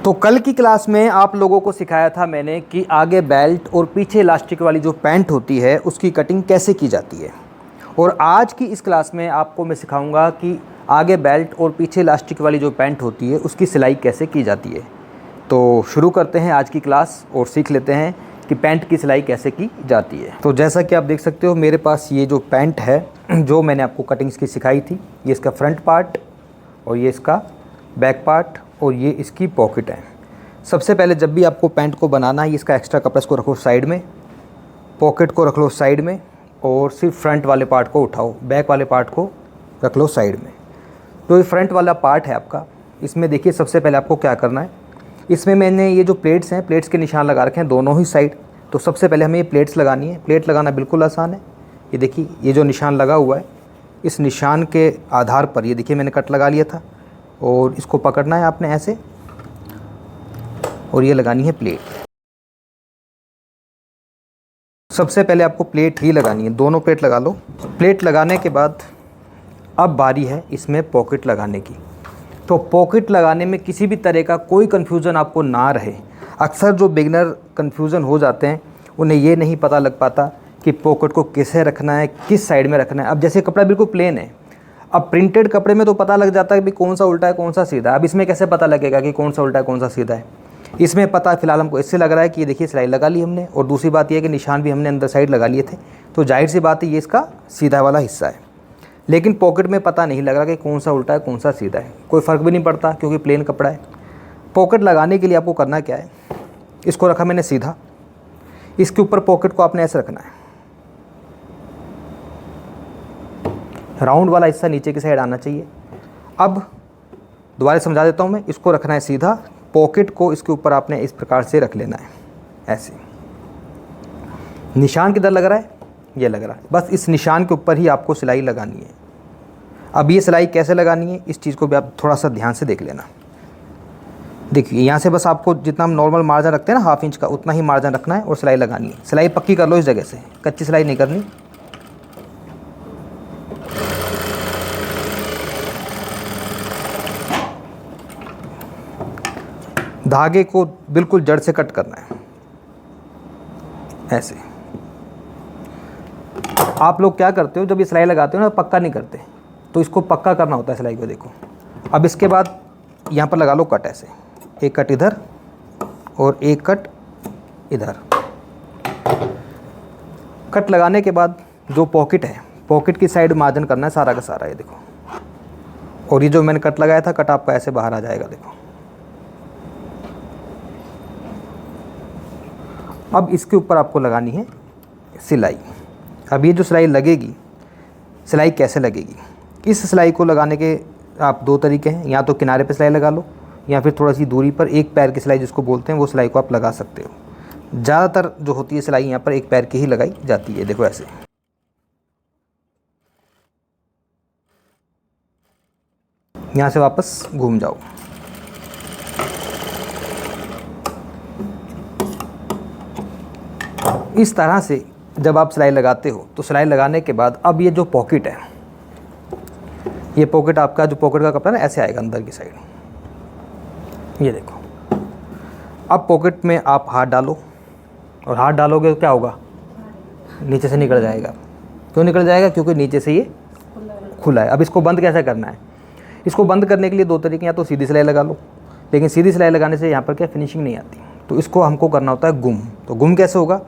तो कल की क्लास में आप लोगों को सिखाया था मैंने कि आगे बेल्ट और पीछे इलास्टिक वाली जो पैंट होती है उसकी कटिंग कैसे की जाती है। और आज की इस क्लास में आपको मैं सिखाऊंगा कि आगे बेल्ट और पीछे इलास्टिक वाली जो पैंट होती है उसकी सिलाई कैसे की जाती है। तो शुरू करते हैं आज की क्लास और सीख लेते हैं कि पैंट की सिलाई कैसे की जाती है। तो जैसा कि आप देख सकते हो मेरे पास ये जो पैंट है जो मैंने आपको कटिंग्स की सिखाई थी, ये इसका फ्रंट पार्ट और ये इसका बैक पार्ट और ये इसकी पॉकेट है। सबसे पहले जब भी आपको पैंट को बनाना है, इसका एक्स्ट्रा कपड़ा को रखो साइड में, पॉकेट को रख लो साइड में और सिर्फ फ्रंट वाले पार्ट को उठाओ, बैक वाले पार्ट को रख लो साइड में। तो ये फ्रंट वाला पार्ट है आपका। इसमें देखिए सबसे पहले आपको क्या करना है, इसमें मैंने ये जो प्लेट्स हैं, प्लेट्स के निशान लगा रखे हैं दोनों ही साइड। तो सबसे पहले हमें ये प्लेट्स लगानी है। प्लेट लगाना बिल्कुल आसान है। ये देखिए ये जो निशान लगा हुआ है, इस निशान के आधार पर ये देखिए मैंने कट लगा लिया था और इसको पकड़ना है आपने ऐसे और ये लगानी है प्लेट। सबसे पहले आपको प्लेट ही लगानी है, दोनों प्लेट लगा लो। प्लेट लगाने के बाद अब बारी है इसमें पॉकेट लगाने की। तो पॉकेट लगाने में किसी भी तरह का कोई कन्फ्यूज़न आपको ना रहे। अक्सर जो बिगनर कन्फ्यूज़न हो जाते हैं उन्हें ये नहीं पता लग पाता कि पॉकेट को कैसे रखना है, किस साइड में रखना है। अब जैसे कपड़ा बिल्कुल प्लेन है, अब प्रिंटेड कपड़े में तो पता लग जाता है कि कौन सा उल्टा है कौन सा सीधा है। अब इसमें कैसे पता लगेगा कि कौन सा उल्टा है कौन सा सीधा है। इसमें पता फ़िलहाल हमको इससे लग रहा है कि ये देखिए सिलाई लगा ली हमने, और दूसरी बात ये है कि निशान भी हमने अंदर साइड लगा लिए थे। तो जाहिर सी बात है ये इसका सीधा वाला हिस्सा है। लेकिन पॉकेट में पता नहीं लग रहा कि कौन सा उल्टा है कौन सा सीधा है। कोई फ़र्क भी नहीं पड़ता क्योंकि प्लेन कपड़ा है। पॉकेट लगाने के लिए आपको करना क्या है, इसको रखा मैंने सीधा, इसके ऊपर पॉकेट को आपने ऐसे रखना है। राउंड वाला हिस्सा नीचे की साइड आना चाहिए। अब दोबारा समझा देता हूँ मैं, इसको रखना है सीधा, पॉकेट को इसके ऊपर आपने इस प्रकार से रख लेना है ऐसे। निशान किधर लग रहा है, ये लग रहा है, बस इस निशान के ऊपर ही आपको सिलाई लगानी है। अब ये सिलाई कैसे लगानी है इस चीज़ को भी आप थोड़ा सा ध्यान से देख लेना। देखिए यहाँ से बस आपको जितना हम नॉर्मल मार्जिन रखते हैं ना, 1/2 इंच का, उतना ही मार्जिन रखना है और सिलाई लगानी है। सिलाई पक्की कर लो इस जगह से, कच्ची सिलाई नहीं करनी। धागे को बिल्कुल जड़ से कट करना है ऐसे। आप लोग क्या करते हो, जब ये सिलाई लगाते हो ना पक्का नहीं करते, तो इसको पक्का करना होता है सिलाई को। देखो अब इसके बाद यहाँ पर लगा लो कट ऐसे, एक कट इधर और एक कट इधर। कट लगाने के बाद जो पॉकेट है, पॉकेट की साइड मार्जिन करना है सारा का सारा, ये देखो। और ये जो मैंने कट लगाया था, कट आपका ऐसे बाहर आ जाएगा, देखो। अब इसके ऊपर आपको लगानी है सिलाई। अब ये जो सिलाई लगेगी, सिलाई कैसे लगेगी, इस सिलाई को लगाने के आप दो तरीके हैं। या तो किनारे पे सिलाई लगा लो या फिर थोड़ा सी दूरी पर एक पैर की सिलाई जिसको बोलते हैं वो सिलाई को आप लगा सकते हो। ज़्यादातर जो होती है सिलाई यहाँ पर एक पैर की ही लगाई जाती है। देखो ऐसे, यहाँ से वापस घूम जाओ। इस तरह से जब आप सिलाई लगाते हो तो सिलाई लगाने के बाद अब ये जो पॉकेट है, ये पॉकेट आपका जो पॉकेट का कपड़ा ना ऐसे आएगा अंदर की साइड, ये देखो। अब पॉकेट में आप हाथ डालो, और हाथ डालोगे तो क्या होगा, नीचे से निकल जाएगा। क्यों निकल जाएगा, क्योंकि नीचे से ये खुला है। अब इसको बंद कैसे करना है, इसको बंद करने के लिए दो तरीके, या तो सीधी सिलाई लगा लो, लेकिन सीधी सिलाई लगाने से यहाँ पर क्या फिनिशिंग नहीं आती। तो इसको हमको करना होता है गुम। तो गुम कैसे होगा,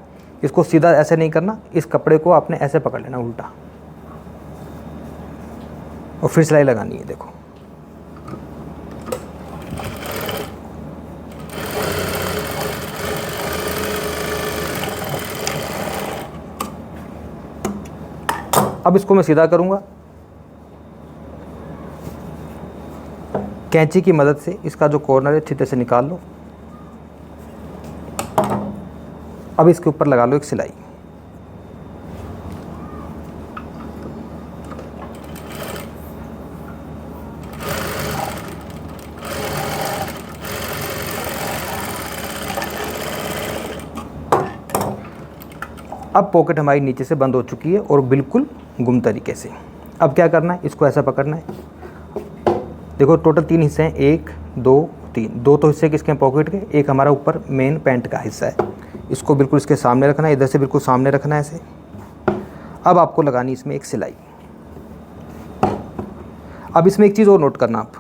इसको सीधा ऐसे नहीं करना, इस कपड़े को आपने ऐसे पकड़ लेना उल्टा और फिर सिलाई लगानी है। देखो अब इसको मैं सीधा करूंगा, कैंची की मदद से इसका जो कॉर्नर है अच्छी तरह से निकाल लो। अब इसके ऊपर लगा लो एक सिलाई। अब पॉकेट हमारी नीचे से बंद हो चुकी है और बिल्कुल गुम तरीके से। अब क्या करना है, इसको ऐसा पकड़ना है। देखो टोटल 3 हिस्से हैं, 1 2 तीन, दो तो हिस्से किसके पॉकेट के, एक हमारा ऊपर मेन पैंट का हिस्सा है। इसको बिल्कुल इसके सामने रखना है, इधर से बिल्कुल सामने रखना है ऐसे। अब आपको लगानी इसमें एक सिलाई। अब इसमें एक चीज़ और नोट करना, आप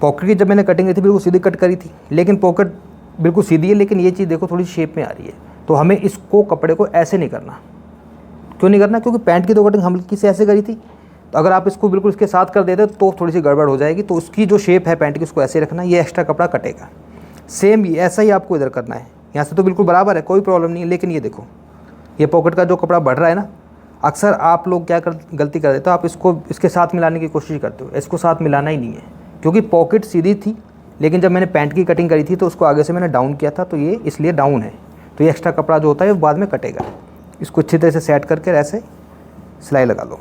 पॉकेट की जब मैंने कटिंग की थी बिल्कुल सीधी कट करी थी, लेकिन पॉकेट बिल्कुल सीधी है, लेकिन ये चीज़ देखो थोड़ी शेप में आ रही है। तो हमें इसको कपड़े को ऐसे नहीं करना। क्यों नहीं करना? क्योंकि पैंट की तो कटिंग हल्की से ऐसे करी थी, तो अगर आप इसको बिल्कुल इसके साथ कर देते तो थोड़ी सी गड़बड़ हो जाएगी। तो उसकी जो शेप है पैंट की उसको ऐसे रखना, ये एक्स्ट्रा कपड़ा कटेगा। सेम ऐसा ही आपको इधर करना है। यहाँ से तो बिल्कुल बराबर है, कोई प्रॉब्लम नहीं है, लेकिन ये देखो ये पॉकेट का जो कपड़ा बढ़ रहा है ना, अक्सर आप लोग क्या गलती कर देते हो, आप इसको इसके साथ मिलाने की कोशिश करते हो। इसको साथ मिलाना ही नहीं है, क्योंकि पॉकेट सीधी थी, लेकिन जब मैंने पैंट की कटिंग करी थी तो उसको आगे से मैंने डाउन किया था, तो ये इसलिए डाउन है। तो ये एक्स्ट्रा कपड़ा जो होता है वो बाद में कटेगा। इसको अच्छी तरह से सेट करके ऐसे सिलाई लगा लो।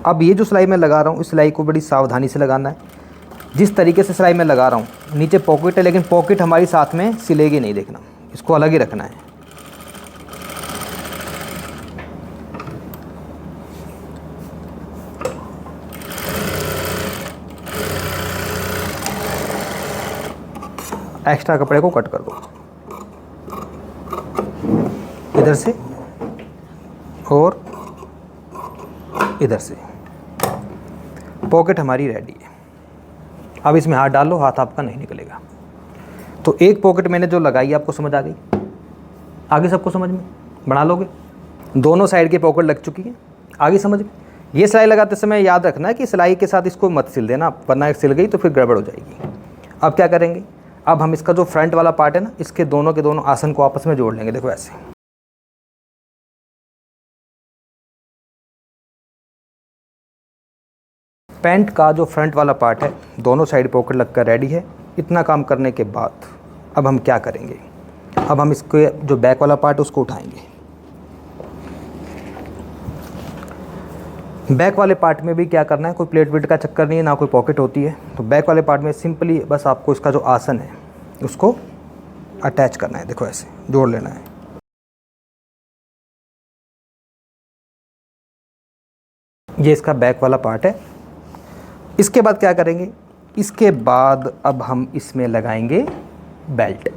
अब ये जो सिलाई मैं लगा रहा हूँ, इस सिलाई को बड़ी सावधानी से लगाना है। जिस तरीके से सिलाई मैं लगा रहा हूँ, नीचे पॉकेट है, लेकिन पॉकेट हमारी साथ में सिलेगी नहीं, देखना, इसको अलग ही रखना है। एक्स्ट्रा कपड़े को कट कर दो इधर से और इधर से। पॉकेट हमारी रेडी है। अब इसमें हाथ डाल लो, हाथ आपका नहीं निकलेगा। तो एक पॉकेट मैंने जो लगाई, आपको समझ आ गई? आगे सबको समझ में बना लोगे? दोनों साइड की पॉकेट लग चुकी है, आगे समझ में। ये सिलाई लगाते समय याद रखना है कि सिलाई के साथ इसको मत सिल देना, वरना सिल गई तो फिर गड़बड़ हो जाएगी। अब क्या करेंगे, अब हम इसका जो फ्रंट वाला पार्ट है ना, इसके दोनों के दोनों आसन को आपस में जोड़ लेंगे। देखो ऐसे, पैंट का जो फ्रंट वाला पार्ट है, दोनों साइड पॉकेट लगकर रेडी है। इतना काम करने के बाद अब हम क्या करेंगे, अब हम इसके जो बैक वाला पार्ट है उसको उठाएंगे। बैक वाले पार्ट में भी क्या करना है, कोई प्लेट वेट का चक्कर नहीं है, ना कोई पॉकेट होती है। तो बैक वाले पार्ट में सिंपली बस आपको इसका जो आसन है उसको अटैच करना है। देखो ऐसे जोड़ लेना है। ये इसका बैक वाला पार्ट है। इसके बाद क्या करेंगे, इसके बाद अब हम इसमें लगाएंगे बेल्ट।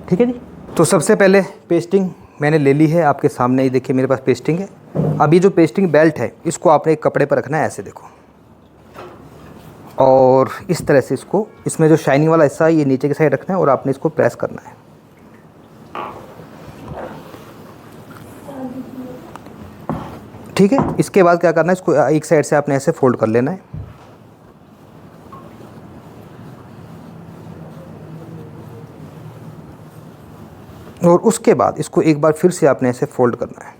ठीक है जी। तो सबसे पहले पेस्टिंग मैंने ले ली है, आपके सामने ही देखिए मेरे पास पेस्टिंग है। अब ये जो पेस्टिंग बेल्ट है इसको आपने एक कपड़े पर रखना है, ऐसे देखो, और इस तरह से इसको, इसमें जो शाइनिंग वाला हिस्सा है ये नीचे की साइड रखना है और आपने इसको प्रेस करना है। ठीक है। इसके बाद क्या करना है, इसको एक साइड से आपने ऐसे फोल्ड कर लेना है। और उसके बाद इसको एक बार फिर से आपने ऐसे फोल्ड करना है।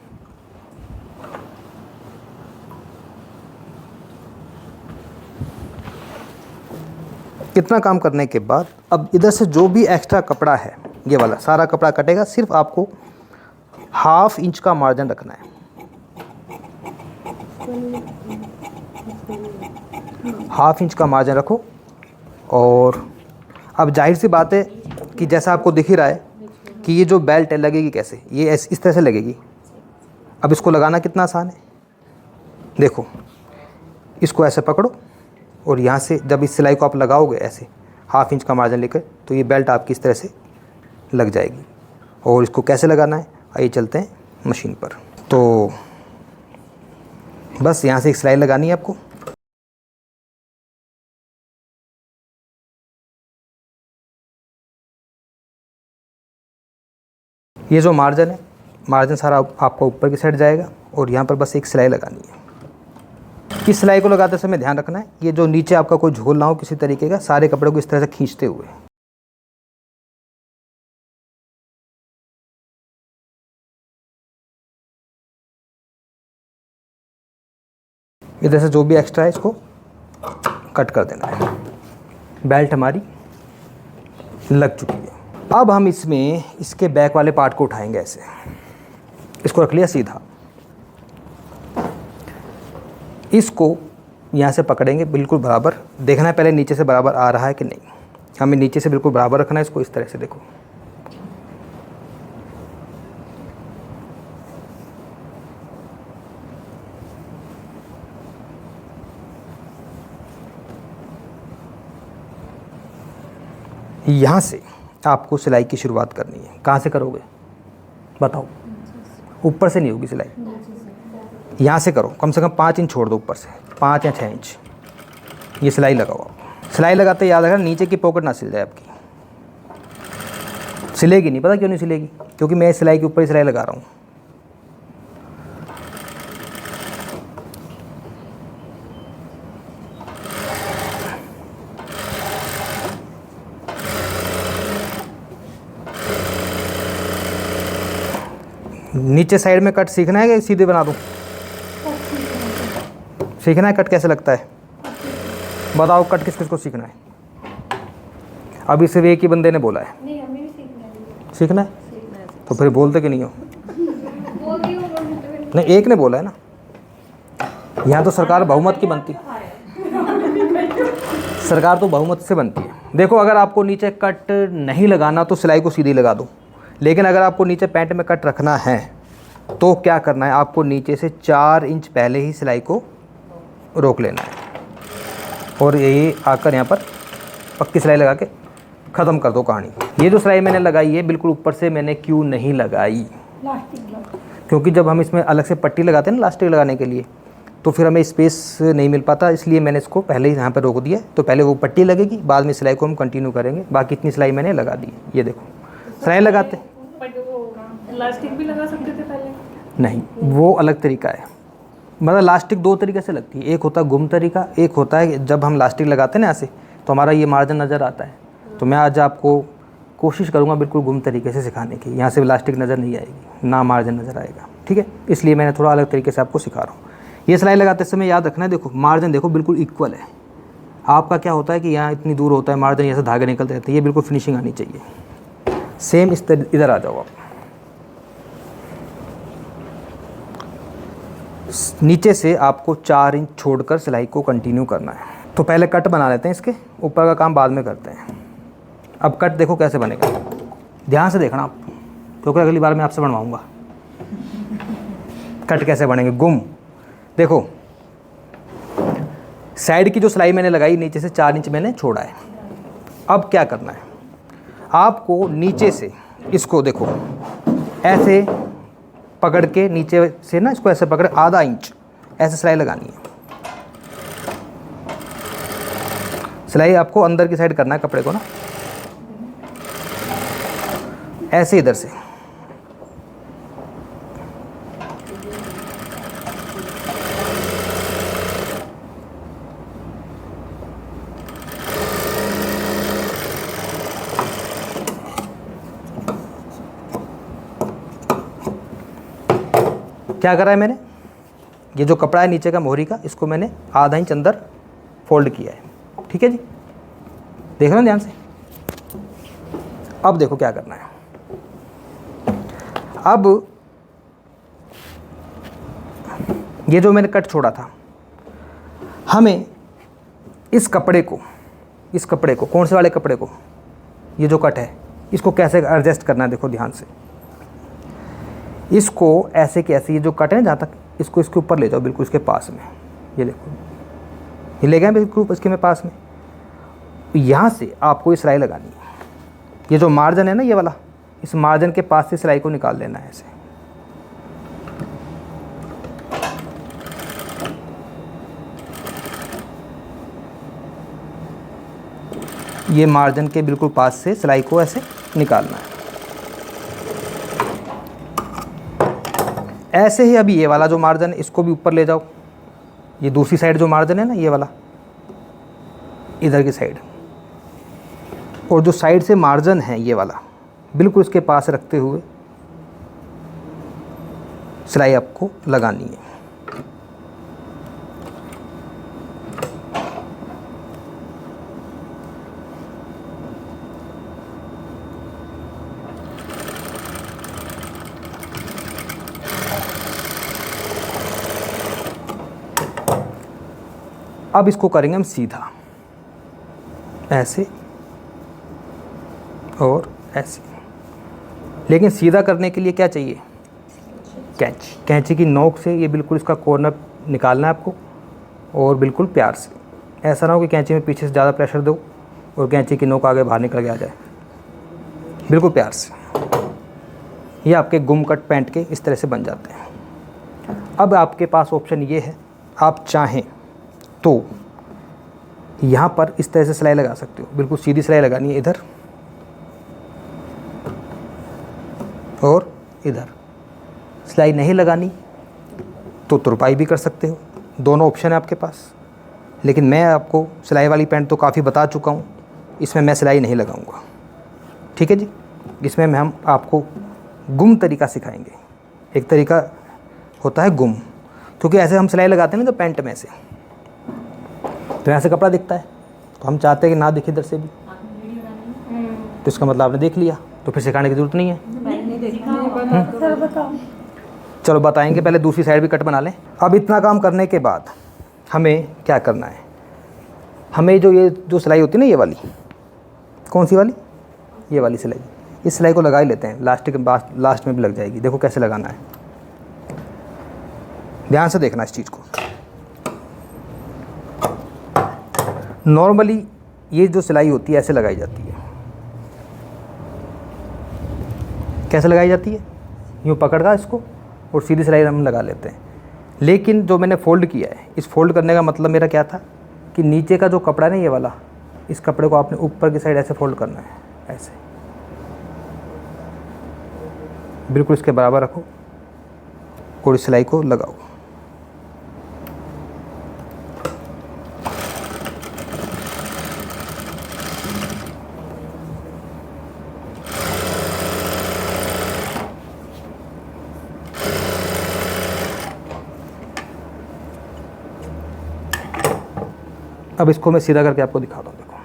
इतना काम करने के बाद अब इधर से जो भी एक्स्ट्रा कपड़ा है, ये वाला सारा कपड़ा कटेगा। सिर्फ आपको 1/2 इंच का मार्जिन रखना है। 1/2 इंच का मार्जिन रखो। और अब जाहिर सी बात है कि जैसा आपको दिख ही रहा है कि ये जो बेल्ट है लगेगी कैसे, ये इस तरह से लगेगी। अब इसको लगाना कितना आसान है, देखो, इसको ऐसे पकड़ो और यहाँ से जब इस सिलाई को आप लगाओगे ऐसे 1/2 इंच का मार्जिन लेकर, तो ये बेल्ट आपकी इस तरह से लग जाएगी। और इसको कैसे लगाना है, आइए चलते हैं मशीन पर। तो बस यहाँ से एक सिलाई लगानी है आपको। ये जो मार्जिन है, मार्जिन सारा आपका ऊपर की साइड जाएगा और यहाँ पर बस एक सिलाई लगानी है। इस सिलाई को लगाते समय ध्यान रखना है ये जो नीचे आपका कोई झोल ना हो किसी तरीके का, सारे कपड़े को इस तरह से खींचते हुए। इधर से जो भी एक्स्ट्रा है इसको कट कर देना है। बेल्ट हमारी लग चुकी है। अब हम इसमें इसके बैक वाले पार्ट को उठाएंगे ऐसे, इसको रख लिया सीधा। इसको यहाँ से पकड़ेंगे बिल्कुल बराबर, देखना है पहले नीचे से बराबर आ रहा है कि नहीं। हमें नीचे से बिल्कुल बराबर रखना है इसको, इस तरह से देखो। यहाँ से आपको सिलाई की शुरुआत करनी है। कहाँ से करोगे बताओ? ऊपर से नहीं होगी सिलाई, यहाँ से करो। कम से कम 5 इंच छोड़ दो ऊपर से, 5 या 6 इंच ये सिलाई लगाओ। सिलाई लगाते याद रखना नीचे की पॉकेट ना सिल जाए आपकी। सिलेगी नहीं, पता क्यों नहीं सिलेगी? क्योंकि मैं सिलाई के ऊपर ही सिलाई लगा रहा हूँ। नीचे साइड में कट सीखना है कि सीधे बना दूँ? सीखना है। कट कैसे लगता है बताओ? कट किस किस को सीखना है? अभी सिर्फ एक ही बंदे ने बोला है। नहीं, हमें भी सीखना है तो फिर बोलते कि नहीं हो? नहीं, एक ने बोला है ना। यहाँ तो सरकार बहुमत की बनती है, सरकार तो बहुमत से बनती है। देखो, अगर आपको नीचे कट नहीं लगाना तो सिलाई को सीधी लगा दो, लेकिन अगर आपको नीचे पैंट में कट रखना है तो क्या करना है? आपको नीचे से 4 इंच पहले ही सिलाई को रोक लेना है और यही आकर यहाँ पर पक्की सिलाई लगा के ख़त्म कर दो कहानी। ये जो सिलाई मैंने लगाई है बिल्कुल ऊपर से मैंने क्यों नहीं लगाई? क्योंकि जब हम इसमें अलग से पट्टी लगाते हैं ना लास्टिक लगाने के लिए, तो फिर हमें स्पेस नहीं मिल पाता, इसलिए मैंने इसको पहले ही यहाँ पर रोक दिया। तो पहले वो पट्टी लगेगी, बाद में सिलाई को हम कंटिन्यू करेंगे। बाकी इतनी सिलाई मैंने लगा दी। ये देखो सिलाई लगाते, इलास्टिक भी लगा सकते थे पहले। नहीं, वो अलग तरीका है। मतलब लास्टिक 2 तरीके से लगती है। एक होता है गुम तरीका, एक होता है जब हम लास्टिक लगाते हैं ना ऐसे तो हमारा ये मार्जिन नज़र आता है। तो मैं आज आपको कोशिश करूँगा बिल्कुल गुम तरीके से सिखाने की। यहाँ से लास्टिक नज़र नहीं आएगी, ना मार्जिन नज़र आएगा, ठीक है? इसलिए मैंने थोड़ा अलग तरीके से आपको सिखा रहा हूँ। ये सिलाई लगाते समय याद रखना है, देखो मार्जिन देखो बिल्कुल इक्वल है। आपका क्या होता है कि यहाँ इतनी दूर होता है मार्जिन, यहाँ से धागे निकलते रहते हैं। ये बिल्कुल फिनिशिंग आनी चाहिए। सेम इस तरह इधर आ जाओ आप। नीचे से आपको 4 इंच छोड़कर सिलाई को कंटिन्यू करना है। तो पहले कट बना लेते हैं, इसके ऊपर का काम बाद में करते हैं। अब कट देखो कैसे बनेगा, ध्यान से देखना आप, क्योंकि अगली बार मैं आपसे बनवाऊंगा। कट कैसे बनेंगे? गुम देखो, साइड की जो सिलाई मैंने लगाई नीचे से 4 इंच मैंने छोड़ा है। अब क्या करना है आपको? नीचे से इसको देखो ऐसे पकड़ के, नीचे से ना इसको ऐसे पकड़ आधा इंच ऐसे सिलाई लगानी है। सिलाई आपको अंदर की साइड करना है कपड़े को ना, ऐसे इधर से। क्या करा है मैंने? ये जो कपड़ा है नीचे का मोहरी का, इसको मैंने आधा इंच अंदर फोल्ड किया है, ठीक है जी? देख लो ध्यान से। अब देखो क्या करना है। अब ये जो मैंने कट छोड़ा था, हमें इस कपड़े को कौन से वाले कपड़े को, ये जो कट है इसको कैसे एडजस्ट करना है? देखो ध्यान से, इसको ऐसे के ऐसे, ये जो कट है जहाँ तक, इसको इसके ऊपर ले जाओ, बिल्कुल इसके पास में। ये देखो, ये ले गए बिल्कुल इसके में पास में। यहाँ से आपको ये सिलाई लगानी है। ये जो मार्जिन है ना ये वाला, इस मार्जिन के पास से सिलाई को निकाल लेना है ऐसे। ये मार्जिन के बिल्कुल पास से सिलाई को ऐसे निकालना है। ऐसे ही अभी ये वाला जो मार्जिन है इसको भी ऊपर ले जाओ। ये दूसरी साइड जो मार्जिन है ना ये वाला, इधर की साइड, और जो साइड से मार्जिन है ये वाला, बिल्कुल इसके पास रखते हुए सिलाई आपको लगानी है। अब इसको करेंगे हम सीधा, ऐसे और ऐसे। लेकिन सीधा करने के लिए क्या चाहिए? कैंची। कैंची की नोक से ये बिल्कुल इसका कॉर्नर निकालना है आपको, और बिल्कुल प्यार से। ऐसा ना हो कि कैंची में पीछे से ज़्यादा प्रेशर दो और कैंची की नोक आगे बाहर निकल के आ जाए, बिल्कुल प्यार से। ये आपके गुम कट पैंट के इस तरह से बन जाते हैं। अब आपके पास ऑप्शन ये है, आप चाहें तो यहाँ पर इस तरह से सिलाई लगा सकते हो, बिल्कुल सीधी सिलाई लगानी है इधर और इधर। सिलाई नहीं लगानी तो तुरपाई भी कर सकते हो, दोनों ऑप्शन है आपके पास। लेकिन मैं आपको सिलाई वाली पैंट तो काफ़ी बता चुका हूँ, इसमें मैं सिलाई नहीं लगाऊंगा, ठीक है जी। इसमें हम आपको गुम तरीका सिखाएंगे। एक तरीका होता है गुम, क्योंकि ऐसे हम सिलाई लगाते हैं ना तो पैंट में से तो यहाँ से कपड़ा दिखता है, तो हम चाहते हैं कि ना दिखे इधर से भी, तो इसका मतलब आपने देख लिया, तो फिर सिखाने की ज़रूरत नहीं है। चलो बताएंगे, पहले दूसरी साइड भी कट बना लें। अब इतना काम करने के बाद हमें क्या करना है, हमें ये जो सिलाई होती है ना, ये वाली, कौन सी वाली, ये वाली सिलाई, इस सिलाई को लगा ही लेते हैं। लास्ट में भी लग जाएगी। देखो कैसे लगाना है, ध्यान से देखना इस चीज़ को। नॉर्मली ये जो सिलाई होती है ऐसे लगाई जाती है। कैसे लगाई जाती है, यूँ पकड़ का इसको और सीधी सिलाई हम लगा लेते हैं। लेकिन जो मैंने फ़ोल्ड किया है, इस फोल्ड करने का मतलब मेरा क्या था कि नीचे का जो कपड़ा है ना, ये वाला, इस कपड़े को आपने ऊपर की साइड ऐसे फोल्ड करना है, ऐसे बिल्कुल इसके बराबर रखो और इस सिलाई को लगाओ। अब इसको मैं सीधा करके आपको दिखाता हूँ। देखो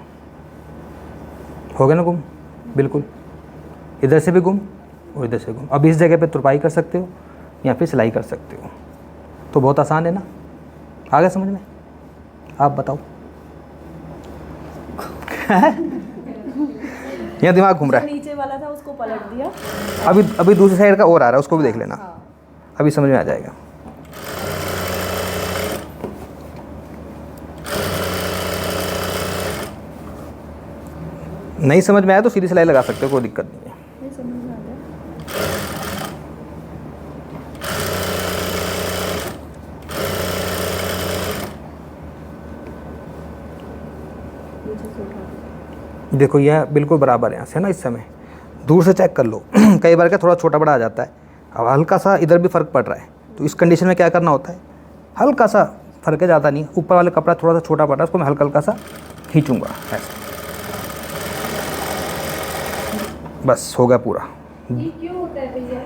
हो गया ना गुम, बिल्कुल इधर से भी गुम और इधर से गुम। अब इस जगह पे तुरपाई कर सकते हो या फिर सिलाई कर सकते हो, तो बहुत आसान है ना। आ गया समझ में, आप बताओ। यहाँ दिमाग घूम रहा है, नीचे वाला था उसको पलट दिया। अभी दूसरी साइड का और आ रहा है, उसको भी देख लेना, अभी समझ में आ जाएगा। नहीं समझ में आया तो सीधी सिलाई लगा सकते हो, कोई दिक्कत नहीं है। देखो यह बिल्कुल बराबर है यहाँ से ना, इस समय दूर से चेक कर लो। कई बार क्या थोड़ा छोटा बड़ा आ जाता है। अब हल्का सा इधर भी फ़र्क पड़ रहा है, तो इस कंडीशन में क्या करना होता है, हल्का सा फ़र्क है, ज़्यादा नहीं। ऊपर वाले कपड़ा थोड़ा सा छोटा पड़ रहा है, उसको मैं हल्का हल्का सा खींचूंगा ऐसे, बस हो गया पूरा। ये क्यों होता है भैया?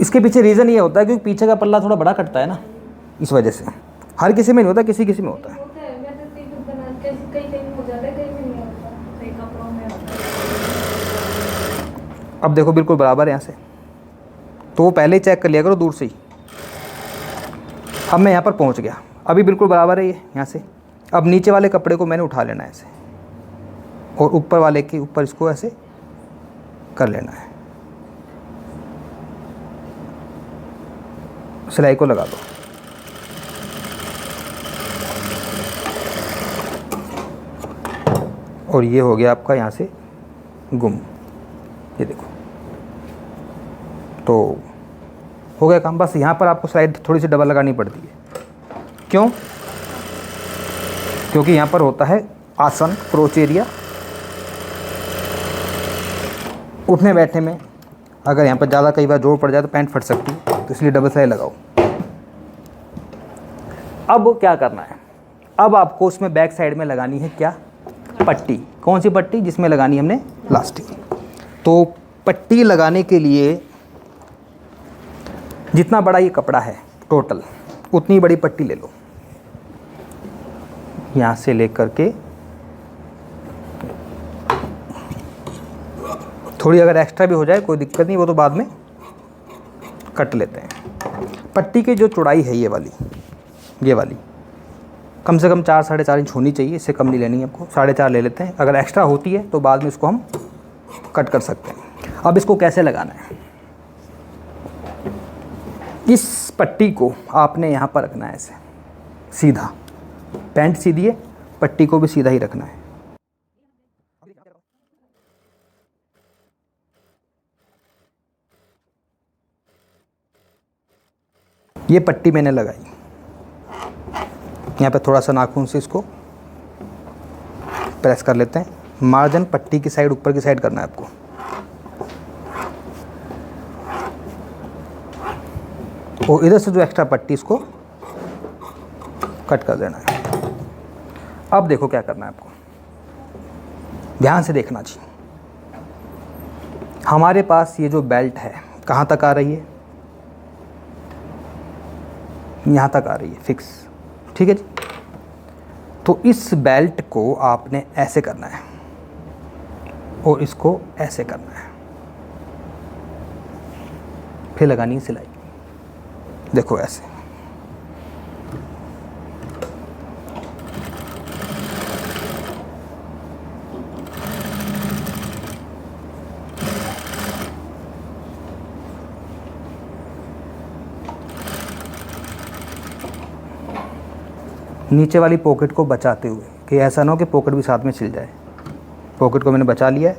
इसके पीछे रीज़न ये होता है क्योंकि पीछे का पल्ला थोड़ा बड़ा कटता है ना, इस वजह से। हर किसी में नहीं होता, किसी किसी में होता है। मैं तो कई बना कई कहीं हो जाता है, कहीं में नहीं होता, कई कपड़ों में होता है। अब देखो बिल्कुल बराबर है यहाँ से, तो वो पहले ही चेक कर लिया करो दूर से ही। अब मैं यहाँ पर पहुँच गया, अभी बिल्कुल बराबर है ये यहाँ से। अब नीचे वाले कपड़े को मैंने उठा लेना है ऐसे, और ऊपर वाले के ऊपर इसको ऐसे कर लेना है, सिलाई को लगा दो। और ये हो गया आपका यहाँ से गुम, ये देखो, तो हो गया काम। बस यहाँ पर आपको सिलाई थोड़ी सी डबल लगानी पड़ती है। क्यों? क्योंकि यहाँ पर होता है आसन, क्रोच एरिया। उठने बैठने में अगर यहाँ पर ज़्यादा कई बार जोर पड़ जाए तो पैंट फट सकती है, तो इसलिए डबल सिलाई लगाओ। अब क्या करना है, अब आपको उसमें बैक साइड में लगानी है क्या, पट्टी। कौन सी पट्टी? जिसमें लगानी है हमने लास्टिक। तो पट्टी लगाने के लिए जितना बड़ा ये कपड़ा है टोटल, उतनी बड़ी पट्टी ले लो। यहाँ से लेकर के थोड़ी अगर एक्स्ट्रा भी हो जाए कोई दिक्कत नहीं, वो तो बाद में कट लेते हैं। पट्टी की जो चौड़ाई है ये वाली कम से कम 4 साढ़े 4 इंच होनी चाहिए, इससे कम नहीं लेनी है आपको। 4.5 ले लेते हैं, अगर एक्स्ट्रा होती है तो बाद में इसको हम कट कर सकते हैं। अब इसको कैसे लगाना है, इस पट्टी को आपने यहाँ पर रखना है ऐसे सीधा। पैंट सीधी है, पट्टी को भी सीधा ही रखना है। ये पट्टी मैंने लगाई, यहाँ पे थोड़ा सा नाखून से इसको प्रेस कर लेते हैं। मार्जिन पट्टी की साइड, ऊपर की साइड करना है आपको। और इधर से जो एक्स्ट्रा पट्टी, इसको कट कर देना है। अब देखो क्या करना है आपको, ध्यान से देखना चाहिए। हमारे पास ये जो बेल्ट है कहाँ तक आ रही है, यहाँ तक आ रही है फिक्स, ठीक है जी। तो इस बेल्ट को आपने ऐसे करना है और इसको ऐसे करना है, फिर लगानी है सिलाई। देखो ऐसे, नीचे वाली पॉकेट को बचाते हुए, कि ऐसा ना हो कि पॉकेट भी साथ में छिल जाए। पॉकेट को मैंने बचा लिया है,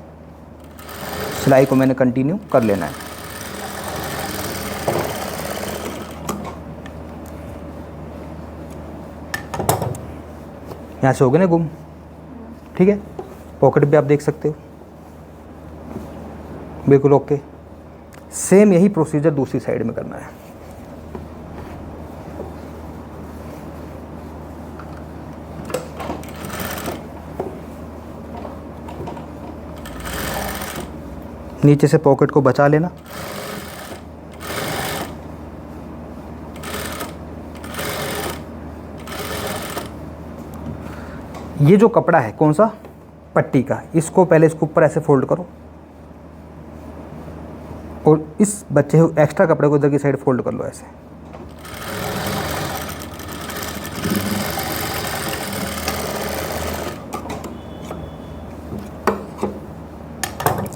सिलाई को मैंने कंटिन्यू कर लेना है। यहाँ से हो गए ना गुम, ठीक है। पॉकेट भी आप देख सकते हो, बिल्कुल ओके। सेम यही प्रोसीजर दूसरी साइड में करना है। नीचे से पॉकेट को बचा लेना, ये जो कपड़ा है कौन सा, पट्टी का, इसको पहले इसके ऊपर ऐसे फोल्ड करो और इस बचे हुए एक्स्ट्रा कपड़े को इधर की साइड फोल्ड कर लो ऐसे।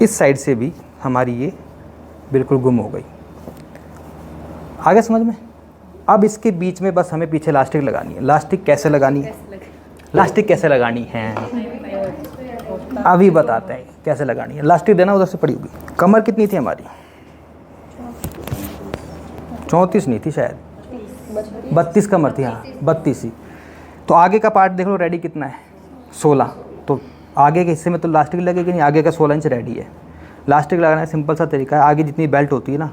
इस साइड से भी हमारी ये बिल्कुल गुम हो गई। आगे समझ में। अब इसके बीच में बस हमें पीछे लास्टिक लगानी है। लास्टिक कैसे लगानी है, लास्टिक कैसे लगानी है अभी बताते हैं कैसे लगानी है। लास्टिक देना उधर से पड़ी होगी। कमर कितनी थी हमारी, 34 नहीं थी शायद, 32 कमर थी, हाँ 32 ही। तो आगे का पार्ट देख लो रेडी कितना है, 16। तो आगे के हिस्से में तो लास्टिक लगेगी नहीं, आगे का 16 इंच रेडी है। लास्टिक लगाना है सिंपल सा तरीका है, आगे जितनी बेल्ट होती है ना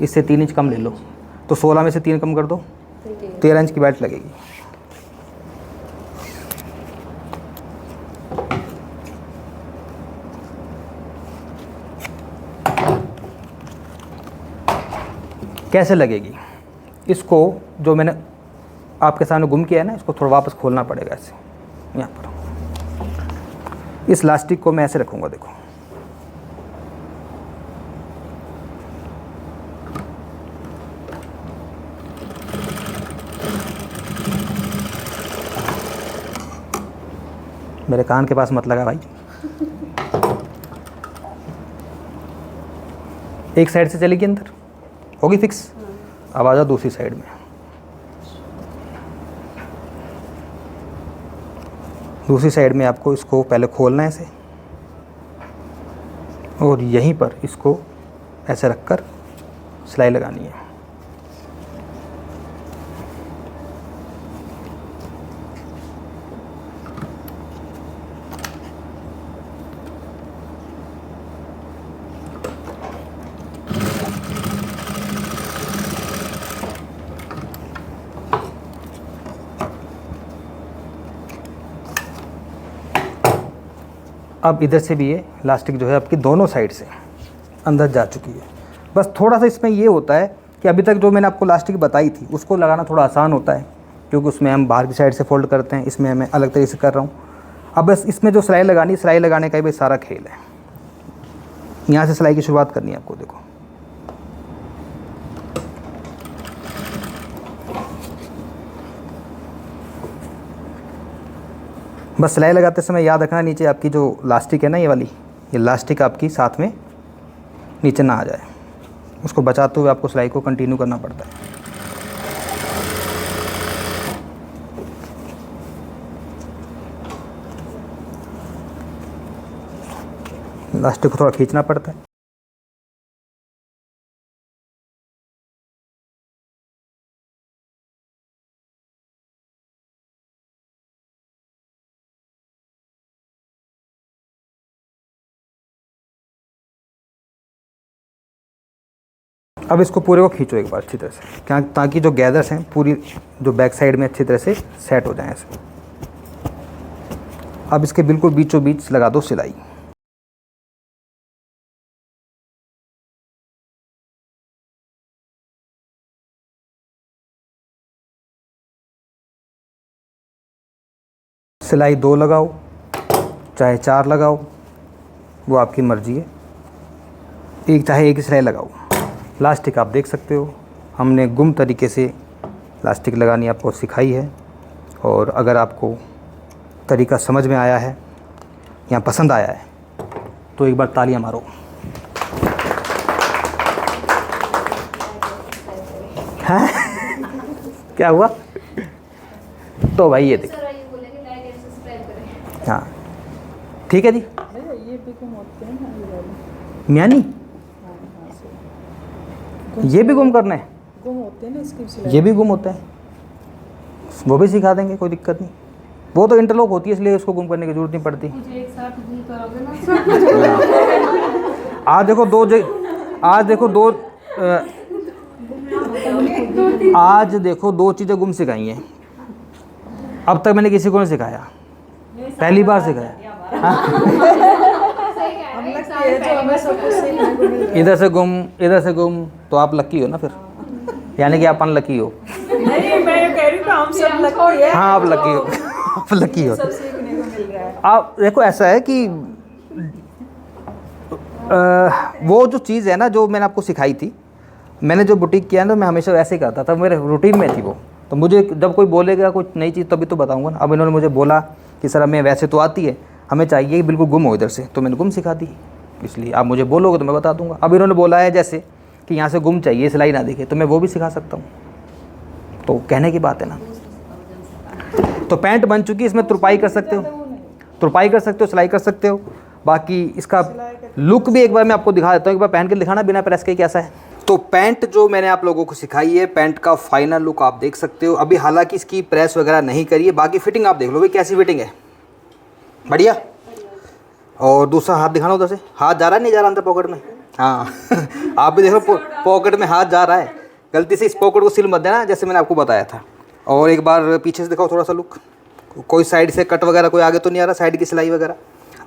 इससे 3 इंच कम ले लो, तो 16 में से 3 कम कर दो, 13 इंच की बेल्ट लगेगी। कैसे लगेगी, इसको जो मैंने आपके सामने गुम किया है ना, इसको थोड़ा वापस खोलना पड़ेगा ऐसे। यहाँ पर इस लास्टिक को मैं ऐसे रखूँगा, देखो मेरे कान के पास मत लगा भाई। एक साइड से चलेगी अंदर, होगी फिक्स। अब आ जाओ दूसरी साइड में। दूसरी साइड में आपको इसको पहले खोलना है ऐसे, और यहीं पर इसको ऐसे रखकर सिलाई लगानी है। अब इधर से भी ये लास्टिक जो है आपकी दोनों साइड से अंदर जा चुकी है। बस थोड़ा सा इसमें ये होता है कि अभी तक जो मैंने आपको लास्टिक बताई थी उसको लगाना थोड़ा आसान होता है, क्योंकि उसमें हम बाहर की साइड से फोल्ड करते हैं, इसमें मैं अलग तरीके से कर रहा हूँ। अब बस इसमें जो सिलाई लगानी, सिलाई लगाने का ही भाई सारा खेल है। यहाँ से सिलाई की शुरुआत करनी है आपको, देखो बस सिलाई लगाते समय याद रखना नीचे आपकी जो लास्टिक है ना, ये वाली, ये लास्टिक आपकी साथ में नीचे ना आ जाए, उसको बचाते हुए आपको सिलाई को कंटिन्यू करना पड़ता है। लास्टिक को थोड़ा खींचना पड़ता है। अब इसको पूरे को खींचो एक बार अच्छी तरह से, क्या ताकि जो गैदर्स हैं पूरी जो बैक साइड में अच्छी तरह से सेट हो जाएं ऐसे। अब इसके बिल्कुल बीचों बीच लगा दो सिलाई। सिलाई 2 लगाओ चाहे 4 लगाओ, वो आपकी मर्ज़ी है। चाहे एक ही सिलाई लगाओ। लास्टिक आप देख सकते हो, हमने गुम तरीके से लास्टिक लगानी आपको सिखाई है। और अगर आपको तरीका समझ में आया है या पसंद आया है तो एक बार तालियां मारो। हैं? क्या हुआ? तो भाई ये देखो। सर ये बोलेंगे लाइक एंड सब्सक्राइब करें। हाँ ठीक है जी। ये भी गुम होते हैं ना ये वाले। म्यानी ये भी गुम करना है? गुम होते हैं ना इसकी सिलाई। ये भी गुम होता है, वो भी सिखा देंगे, कोई दिक्कत नहीं। वो तो इंटरलॉक होती है इसलिए उसको गुम करने की जरूरत नहीं पड़ती। मुझे एक साथ गुम करोगे ना। आज देखो आज देखो दो चीज़ें गुम सिखाई हैं। अब तक मैंने किसी को नहीं सिखाया, पहली बार सिखाया। इधर से गुम तो आप लकी हो ना फिर, यानी कि आप अनलकी हो। नहीं, मैं ये कह रही हूँ कि हम सब लकी है। हाँ आप लकी हो, आप लकी हो। सब सीखने को मिल रहा है। आप देखो ऐसा है कि वो जो चीज़ है ना जो मैंने आपको सिखाई थी, मैंने जो बुटीक किया ना मैं हमेशा वैसे ही करता था, मेरे रूटीन में थी वो। तो मुझे जब कोई बोलेगा कुछ नई चीज़ तभी तो बताऊंगा ना। अब इन्होंने मुझे बोला कि सर हमें वैसे तो आती है, हमें चाहिए कि बिल्कुल गुम हो इधर से, तो मैंने गुम सिखा दी। इसलिए आप मुझे बोलोगे तो मैं बता दूंगा। अब इन्होंने बोला है जैसे कि यहाँ से गुम चाहिए, सिलाई ना दिखे, तो मैं वो भी सिखा सकता हूँ। तो कहने की बात है ना। तो पैंट बन चुकी है, इसमें तुरपाई कर सकते हो, सिलाई कर सकते हो। बाकी इसका लुक भी एक बार मैं आपको दिखा देता हूँ। एक बार पहन के दिखाना बिना प्रेस के कैसा है। तो पैंट जो मैंने आप लोगों को सिखाई है, पैंट का फाइनल लुक आप देख सकते हो। अभी हालांकि इसकी प्रेस वगैरह नहीं करी है, बाकी फिटिंग आप देख लो भाई कैसी फिटिंग है, बढ़िया। और दूसरा हाथ दिखाना उधर से, हाथ जा रहा है नहीं जा रहा अंदर पॉकेट में? हाँ आप भी देखो पॉकेट में हाथ जा रहा है। गलती से इस पॉकेट को सिल मत देना जैसे मैंने आपको बताया था। और एक बार पीछे से दिखाओ थोड़ा सा लुक, कोई साइड से कट वगैरह कोई आगे तो नहीं आ रहा, साइड की सिलाई वगैरह।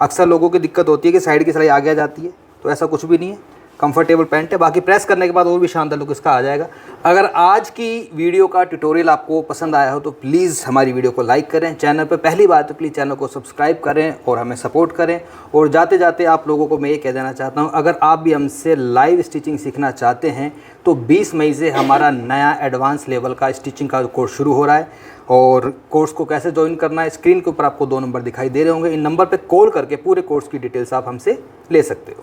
अक्सर लोगों की दिक्कत होती है कि साइड की सिलाई आगे आ जाती है, तो ऐसा कुछ भी नहीं है, कंफर्टेबल पैंट है। बाकी प्रेस करने के बाद और भी शानदार लुक इसका आ जाएगा। अगर आज की वीडियो का ट्यूटोरियल आपको पसंद आया हो तो प्लीज़ हमारी वीडियो को लाइक करें, चैनल पर पहली बार तो प्लीज़ चैनल को सब्सक्राइब करें और हमें सपोर्ट करें। और जाते जाते आप लोगों को मैं ये कह देना चाहता हूँ, अगर आप भी हमसे लाइव स्टिचिंग सीखना चाहते हैं तो 20 मई से हमारा नया एडवांस लेवल का स्टिचिंग का कोर्स शुरू हो रहा है। और कोर्स को कैसे ज्वाइन करना है, स्क्रीन के ऊपर आपको 2 नंबर दिखाई दे रहे होंगे। इन नंबर पर कॉल करके पूरे कोर्स की डिटेल्स आप हमसे ले सकते हो।